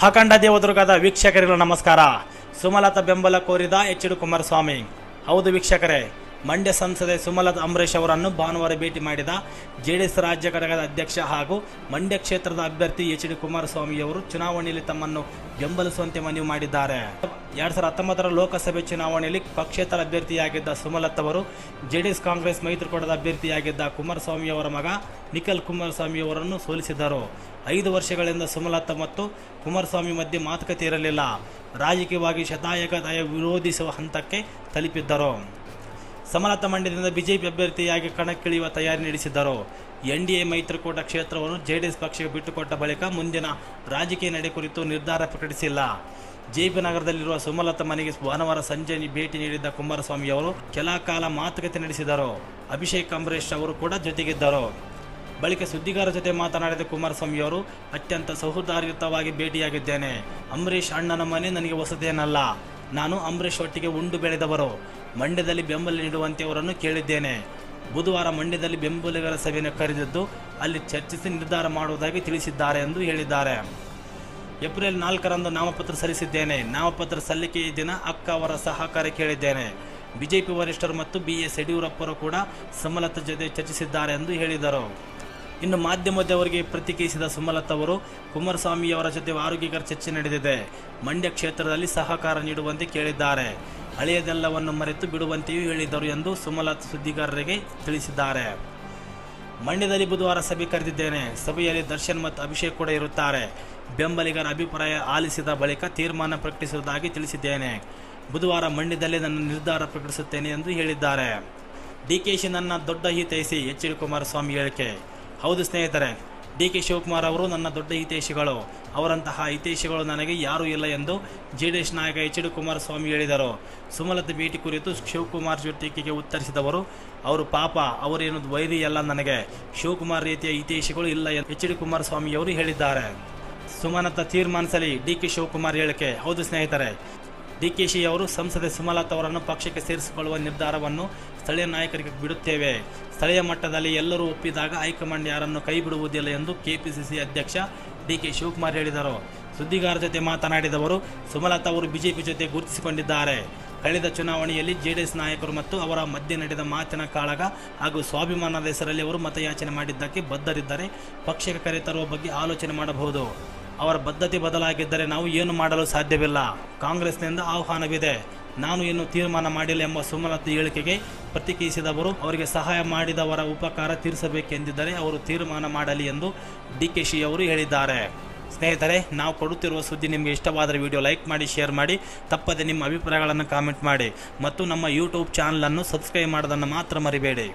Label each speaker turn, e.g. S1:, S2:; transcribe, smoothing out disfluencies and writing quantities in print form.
S1: ಅಖಂಡ ದೇವದುರ್ಗದ ವೀಕ್ಷಕರಿಗೆ ನಮಸ್ಕಾರ. ಸುಮಲತಾ ಬೆಂಬಲ ಕೋರಿದ ಎಚ್.ಡಿ. ಕುಮಾರಸ್ವಾಮಿ. ಹೌದು ವೀಕ್ಷಕರೇ, ಮಂಡ್ಯ ಸಂಸದೆ ಸುಮಲತಾ ಅಂಬರೀಶ್ ಅವರನ್ನು ಭಾನುವಾರ ಭೇಟಿ ಮಾಡಿದ ಜೆಡಿಎಸ್ ರಾಜ್ಯ ಘಟಕದ ಅಧ್ಯಕ್ಷ ಹಾಗೂ ಮಂಡ್ಯ ಕ್ಷೇತ್ರದ ಅಭ್ಯರ್ಥಿ ಎಚ್.ಡಿ. ಕುಮಾರಸ್ವಾಮಿಯವರು ಚುನಾವಣೆಯಲ್ಲಿ ತಮ್ಮನ್ನು ಬೆಂಬಲಿಸುವಂತೆ ಮನವಿ ಮಾಡಿದ್ದಾರೆ. 2019 ಲೋಕಸಭೆ ಚುನಾವಣೆಯಲ್ಲಿ ಪಕ್ಷೇತರ ಅಭ್ಯರ್ಥಿಯಾಗಿದ್ದ ಸುಮಲತಾ ಅವರು ಜೆಡಿಎಸ್ ಕಾಂಗ್ರೆಸ್ ಮೈತ್ರಿಕೂಟದ ಅಭ್ಯರ್ಥಿಯಾಗಿದ್ದ ಕುಮಾರಸ್ವಾಮಿಯವರ ಮಗ ನಿಖಿಲ್ ಕುಮಾರಸ್ವಾಮಿಯವರನ್ನು ಸೋಲಿಸಿದರು. 5 ವರ್ಷಗಳಿಂದ ಸುಮಲತಾ ಮತ್ತು ಕುಮಾರಸ್ವಾಮಿ ಮಧ್ಯೆ ಮಾತುಕತೆ ಇರಲಿಲ್ಲ. ರಾಜಕೀಯವಾಗಿ ಶತಾಯಗತಾಯ ವಿರೋಧಿಸುವ ಹಂತಕ್ಕೆ ತಲುಪಿದ್ದರು. ಸುಮಲತಾ ಮಂಡ್ಯದಿಂದ ಬಿಜೆಪಿ ಅಭ್ಯರ್ಥಿಯಾಗಿ ಕಣಕ್ಕಿಳಿಯುವ ತಯಾರಿ ನಡೆಸಿದ್ದರು. ಎನ್ಡಿಎ ಮೈತ್ರಿಕೂಟ ಕ್ಷೇತ್ರವನ್ನು ಜೆಡಿಎಸ್ ಪಕ್ಷಕ್ಕೆ ಬಿಟ್ಟುಕೊಟ್ಟ ಬಳಿಕ ಮುಂದಿನ ರಾಜಕೀಯ ನಡೆ ಕುರಿತು ನಿರ್ಧಾರ ಪ್ರಕಟಿಸಿಲ್ಲ. ಜೆಪಿ ನಗರದಲ್ಲಿರುವ ಸುಮಲತಾ ಮನೆಗೆ ಭಾನುವಾರ ಸಂಜೆ ಭೇಟಿ ನೀಡಿದ್ದ ಕುಮಾರಸ್ವಾಮಿ ಅವರು ಕೆಲ ಕಾಲ ಮಾತುಕತೆ ನಡೆಸಿದರು. ಅಭಿಷೇಕ್ ಅಂಬರೀಶ್ ಅವರು ಕೂಡ ಜೊತೆಗಿದ್ದರು. ಬಳಿಕ ಸುದ್ದಿಗಾರರ ಜೊತೆ ಮಾತನಾಡಿದ ಕುಮಾರಸ್ವಾಮಿ ಅವರು, ಅತ್ಯಂತ ಸೌಹಾರ್ದಯುತವಾಗಿ ಭೇಟಿಯಾಗಿದ್ದೇನೆ. ಅಂಬರೀಶ್ ಅಣ್ಣನ ಮನೆ ನನಗೆ ಹೊಸದೇನಲ್ಲ. ನಾನು ಅಂಬರೀಶ್ ಒಟ್ಟಿಗೆ ಉಂಡು ಬೆಳೆದವರು. ಮಂಡ್ಯದಲ್ಲಿ ಬೆಂಬಲ ನೀಡುವಂತೆ ಅವರನ್ನು ಕೇಳಿದ್ದೇನೆ. ಬುಧವಾರ ಮಂಡ್ಯದಲ್ಲಿ ಬೆಂಬಲಿಗರ ಸಭೆಯನ್ನು ಕರೆದಿದ್ದು ಅಲ್ಲಿ ಚರ್ಚಿಸಿ ನಿರ್ಧಾರ ಮಾಡುವುದಾಗಿ ತಿಳಿಸಿದ್ದಾರೆ ಎಂದು ಹೇಳಿದ್ದಾರೆ. ಏಪ್ರಿಲ್ 4ರಂದು ನಾಮಪತ್ರ ಸಲ್ಲಿಸಿದ್ದೇನೆ. ನಾಮಪತ್ರ ಸಲ್ಲಿಕೆಯ ದಿನ ಅಕ್ಕ ಅವರ ಸಹಕಾರ ಕೇಳಿದ್ದೇನೆ. ಬಿಜೆಪಿ ವರಿಷ್ಠರು ಮತ್ತು BS ಯಡಿಯೂರಪ್ಪರು ಕೂಡ ಸುಮಲತಾ ಜೊತೆ ಚರ್ಚಿಸಿದ್ದಾರೆ ಎಂದು ಹೇಳಿದರು. ಇನ್ನು ಮಾಧ್ಯಮದವರಿಗೆ ಪ್ರತಿಕ್ರಿಯಿಸಿದ ಸುಮಲತಾ ಅವರು, ಕುಮಾರಸ್ವಾಮಿಯವರ ಜೊತೆ ಆರೋಗ್ಯಕರ ಚರ್ಚೆ ನಡೆದಿದೆ. ಮಂಡ್ಯ ಕ್ಷೇತ್ರದಲ್ಲಿ ಸಹಕಾರ ನೀಡುವಂತೆ ಕೇಳಿದ್ದಾರೆ. ಹಳೆಯದೆಲ್ಲವನ್ನು ಮರೆತು ಬಿಡುವಂತೆಯೂ ಹೇಳಿದರು ಎಂದು ಸುಮಲತಾ ಸುದ್ದಿಗಾರರಿಗೆ ತಿಳಿಸಿದ್ದಾರೆ. ಮಂಡ್ಯದಲ್ಲಿ ಬುಧವಾರ ಸಭೆ ಕರೆದಿದ್ದೇನೆ. ಸಭೆಯಲ್ಲಿ ದರ್ಶನ್ ಮತ್ತು ಅಭಿಷೇಕ್ ಕೂಡ ಇರುತ್ತಾರೆ. ಬೆಂಬಲಿಗರ ಅಭಿಪ್ರಾಯ ಆಲಿಸಿದ ಬಳಿಕ ತೀರ್ಮಾನ ಪ್ರಕಟಿಸುವುದಾಗಿ ತಿಳಿಸಿದ್ದೇನೆ. ಬುಧವಾರ ಮಂಡ್ಯದಲ್ಲೇ ನನ್ನ ನಿರ್ಧಾರ ಪ್ರಕಟಿಸುತ್ತೇನೆ ಎಂದು ಹೇಳಿದ್ದಾರೆ. DKಶಿ ನನ್ನ ದೊಡ್ಡ ಹಿತೈಷಿ, ಎಚ್.ಡಿ. ಕುಮಾರಸ್ವಾಮಿ ಹೇಳಿಕೆ. ಹೌದು ಸ್ನೇಹಿತರೆ, DK ಶಿವಕುಮಾರ್ ಅವರು ನನ್ನ ದೊಡ್ಡ ಹಿತೈಷಿಗಳು. ಅವರಂತಹ ಹಿತೈಷಿಗಳು ನನಗೆ ಯಾರೂ ಇಲ್ಲ ಎಂದು ಜೆಡಿಎಸ್ ನಾಯಕ ಎಚ್.ಡಿ. ಕುಮಾರಸ್ವಾಮಿ ಹೇಳಿದರು. ಸುಮಲತಾ ಭೇಟಿ ಕುರಿತು ಶಿವಕುಮಾರ್ ಟೀಕೆಗೆ ಉತ್ತರಿಸಿದವರು, ಅವರು ಪಾಪ, ಅವರೇನು ವೈರಿ ಅಲ್ಲ, ನನಗೆ ಶಿವಕುಮಾರ್ ರೀತಿಯ ಹಿತೈಷಿಗಳು ಇಲ್ಲ ಎಂದು ಎಚ್.ಡಿ. ಕುಮಾರಸ್ವಾಮಿಯವರು ಹೇಳಿದ್ದಾರೆ. ಸುಮಲತಾ ತೀರ್ಮಾನಿಸಲಿ, DK ಶಿವಕುಮಾರ್ ಹೇಳಿಕೆ. ಹೌದು ಸ್ನೇಹಿತರೆ, DKಶಿ ಅವರು ಸಂಸದೆ ಸುಮಲತಾ ಅವರನ್ನು ಪಕ್ಷಕ್ಕೆ ಸೇರಿಸಿಕೊಳ್ಳುವ ನಿರ್ಧಾರವನ್ನು ಸ್ಥಳೀಯ ನಾಯಕರಿಗೆ ಬಿಡುತ್ತೇವೆ. ಸ್ಥಳೀಯ ಮಟ್ಟದಲ್ಲಿ ಎಲ್ಲರೂ ಒಪ್ಪಿದಾಗ ಹೈಕಮಾಂಡ್ ಯಾರನ್ನು ಕೈ ಬಿಡುವುದಿಲ್ಲ ಎಂದು KPCC ಅಧ್ಯಕ್ಷ DK ಶಿವಕುಮಾರ್ ಹೇಳಿದರು. ಸುದ್ದಿಗಾರರ ಜೊತೆ ಮಾತನಾಡಿದವರು, ಸುಮಲತಾ ಅವರು ಬಿಜೆಪಿ ಜೊತೆ ಗುರುತಿಸಿಕೊಂಡಿದ್ದಾರೆ. ಕಳೆದ ಚುನಾವಣೆಯಲ್ಲಿ ಜೆಡಿಎಸ್ ನಾಯಕರು ಮತ್ತು ಅವರ ಮಧ್ಯೆ ನಡೆದ ಮಾತಿನ ಕಾಳಗ ಹಾಗೂ ಸ್ವಾಭಿಮಾನದ ಹೆಸರಲ್ಲಿ ಅವರು ಮತಯಾಚನೆ ಮಾಡಿದ್ದಕ್ಕೆ ಬದ್ಧರಿದ್ದರೆ ಪಕ್ಷಕ್ಕೆ ಕರೆತರುವ ಬಗ್ಗೆ ಆಲೋಚನೆ ಮಾಡಬಹುದು. ಅವರ ಬದ್ಧತೆ ಬದಲಾಗಿದ್ದರೆ ನಾವು ಏನು ಮಾಡಲು ಸಾಧ್ಯವಿಲ್ಲ. ಕಾಂಗ್ರೆಸ್ನಿಂದ ಆಹ್ವಾನವಿದೆ, ನಾನು ಇನ್ನೂ ತೀರ್ಮಾನ ಮಾಡಿಲ್ಲ ಎಂಬ ಸುಮಲತಾ ಹೇಳಿಕೆಗೆ ಪ್ರತಿಕ್ರಿಯಿಸಿದವರು, ಅವರಿಗೆ ಸಹಾಯ ಮಾಡಿದವರ ಉಪಕಾರ ತೀರಿಸಬೇಕೆಂದಿದ್ದರೆ ಅವರು ತೀರ್ಮಾನ ಮಾಡಲಿ ಎಂದು DKಶಿ ಅವರು ಹೇಳಿದ್ದಾರೆ. ಸ್ನೇಹಿತರೆ, ನಾವು ಕೊಡುತ್ತಿರುವ ಸುದ್ದಿ ನಿಮಗೆ ಇಷ್ಟವಾದರೆ ವಿಡಿಯೋ ಲೈಕ್ ಮಾಡಿ, ಶೇರ್ ಮಾಡಿ, ತಪ್ಪದೆ ನಿಮ್ಮ ಅಭಿಪ್ರಾಯಗಳನ್ನು ಕಾಮೆಂಟ್ ಮಾಡಿ ಮತ್ತು ನಮ್ಮ ಯೂಟ್ಯೂಬ್ ಚಾನಲನ್ನು ಸಬ್ಸ್ಕ್ರೈಬ್ ಮಾಡೋದನ್ನು ಮಾತ್ರ ಮರಿಬೇಡಿ.